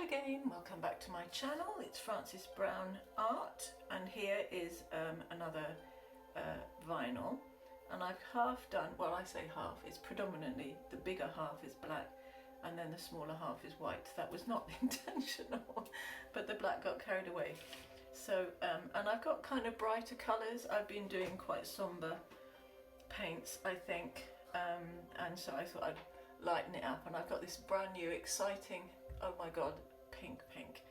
again, welcome back to my channel. It's Frances Brown Art, and here is another vinyl, and I've half done, well I say half, it's predominantly, the bigger half is black and then the smaller half is white. That was not intentional, but the black got carried away. So, and I've got kind of brighter colours. I've been doing quite sombre paints, I think, and so I thought I'd lighten it up, and I've got this brand new exciting, oh my god, pink.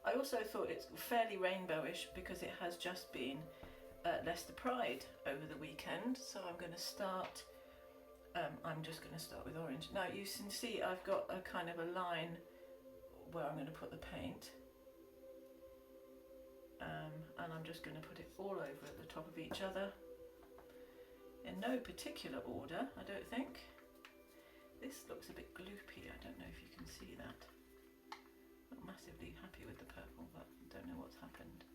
I also thought it's fairly rainbowish because it has just been Leicester Pride over the weekend, so I'm going to start, I'm just going to start with orange. Now you can see I've got a kind of a line where I'm going to put the paint, and I'm just going to put it all over at the top of each other in no particular order, I don't think. This looks a bit gloopy, I don't know if you can see that. Not massively happy with the purple, but I don't know what's happened.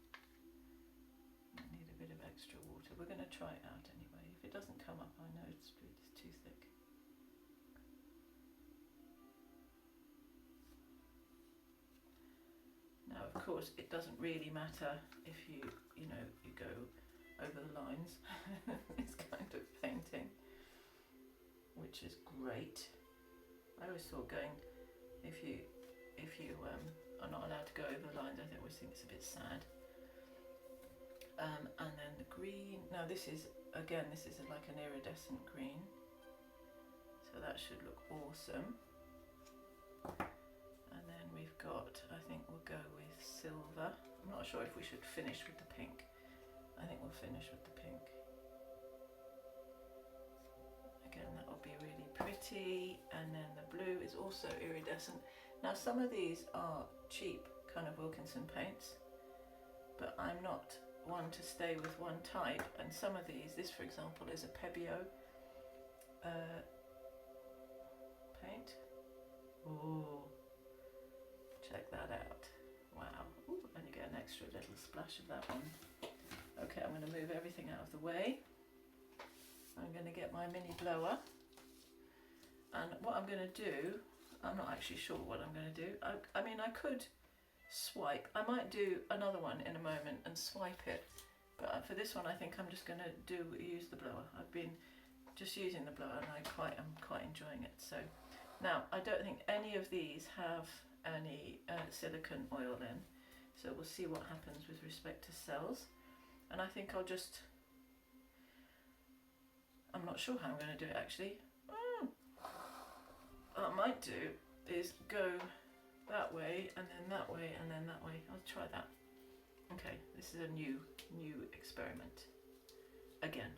Might need a bit of extra water. We're going to try it out anyway. If it doesn't come up, I know it's too thick. Now, of course, it doesn't really matter if you go over the lines. This kind of painting, which is great. I always thought going, if you are not allowed to go over the lines, I always think it's a bit sad. And then the green, now this is, again, this is like an iridescent green, so that should look awesome. And then we've got, I think we'll go with silver. I'm not sure if we should finish with the pink. I think we'll finish with the pink. Again, that will be really pretty. And then the blue is also iridescent. Now some of these are cheap kind of Wilkinson paints, but I'm not one to stay with one type, and some of these, this for example is a Pebeo paint. Ooh, check that out. Wow. Ooh, and you get an extra little splash of that one. Okay, I'm going to move everything out of the way. I'm going to get my mini blower, and what I'm going to do, I'm not actually sure what I'm going to do. I mean, I could swipe. I might do another one in a moment and swipe it, but for this one I think I'm just going to use the blower. I've been just using the blower and I'm quite enjoying it. So now I don't think any of these have any silicone oil in, so we'll see what happens with respect to cells. And I think I'll just, I'm not sure how I'm going to do it actually. What I might do is go that way and then that way and then that way. I'll try that. Okay, this is a new experiment again.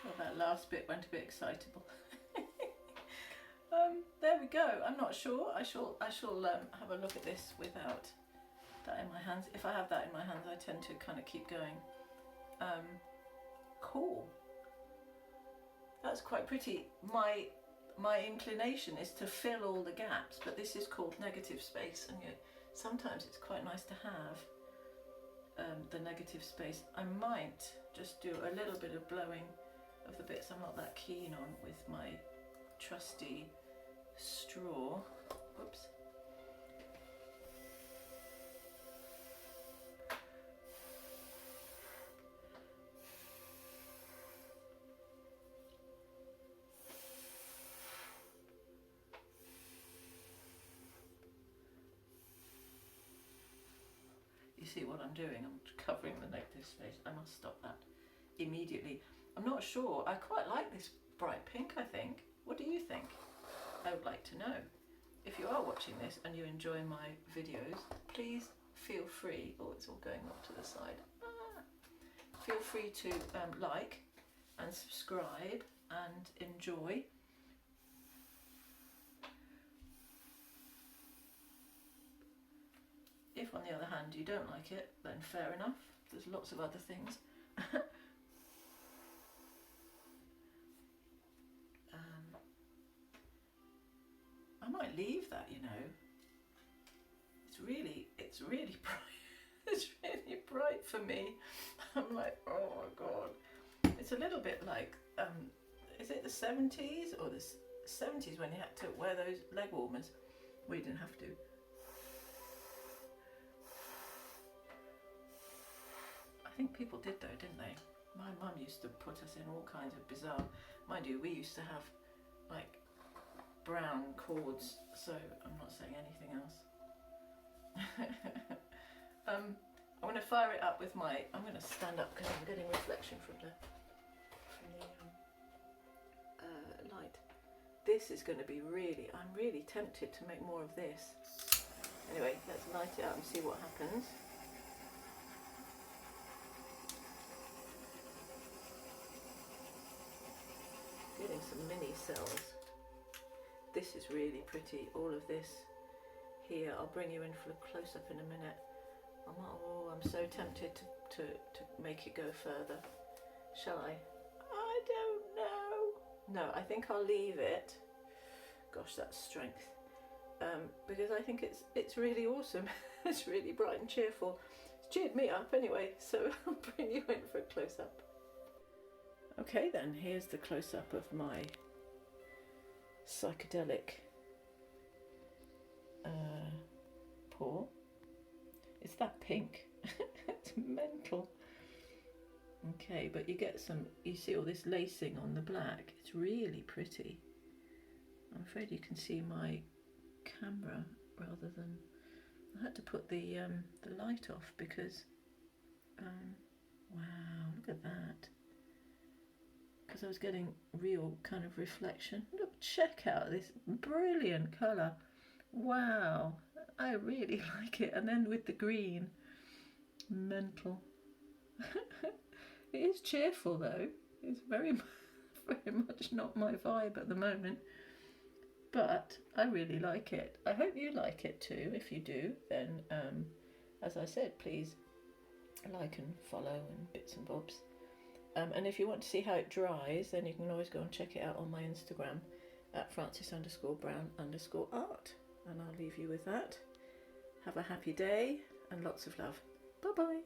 Well, that last bit went a bit excitable. There we go. I'm not sure. I shall have a look at this without that in my hands. If I have that in my hands, I tend to kind of keep going. Cool. That's quite pretty. My inclination is to fill all the gaps, but this is called negative space, and sometimes it's quite nice to have the negative space. I might just do a little bit of blowing of the bits I'm not that keen on with my trusty straw. Whoops. see what I'm doing. I'm covering the negative space. I must stop that immediately. I'm not sure. I quite like this bright pink, I think. What do you think? I would like to know. If you are watching this and you enjoy my videos, please feel free, oh, it's all going off to the side. Feel free to like and subscribe and enjoy. If on the other hand you don't like it, then fair enough. There's lots of other things. I might leave that, you know. It's really bright. It's really bright for me. I'm like, oh my god. It's a little bit like, is it the 70s or the 70s when you had to wear those leg warmers? We didn't have to. I think people did though, didn't they? My mum used to put us in all kinds of bizarre, mind you, we used to have like brown cords, so I'm not saying anything else. I'm going to fire it up with my, I'm going to stand up because I'm getting reflection from the light. This is going to be really, I'm really tempted to make more of this. Anyway, let's light it up and see what happens. Getting some mini cells. This is really pretty, all of this here. I'll bring you in for a close-up in a minute. I'm so tempted to make it go further. Shall I? I don't know. No, I think I'll leave it. Gosh, that's strength. Because I think it's really awesome. It's really bright and cheerful. It's cheered me up anyway, so I'll bring you in for a close-up. Okay then, here's the close-up of my psychedelic paw. It's that pink. It's mental. Okay, but you get some, you see all this lacing on the black. It's really pretty. I'm afraid you can see my camera rather than, I had to put the light off because wow, look at that. Because I was getting real kind of reflection. Look, check out this brilliant colour. Wow, I really like it. And then with the green, mental. It is cheerful though. It's very much not my vibe at the moment. But I really like it. I hope you like it too. If you do, then as I said, please like and follow and bits and bobs. And if you want to see how it dries, then you can always go and check it out on my Instagram at Francis_Brown_art. And I'll leave you with that. Have a happy day and lots of love. Bye bye.